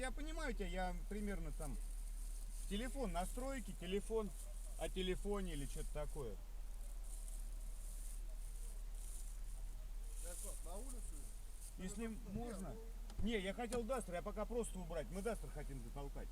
я понимаю тебя, я примерно там телефон, настройки, телефон о телефоне или что-то такое. На улицу? Если можно. Не, я хотел Дастер, я пока просто убрать. Мы Дастер хотим затолкать.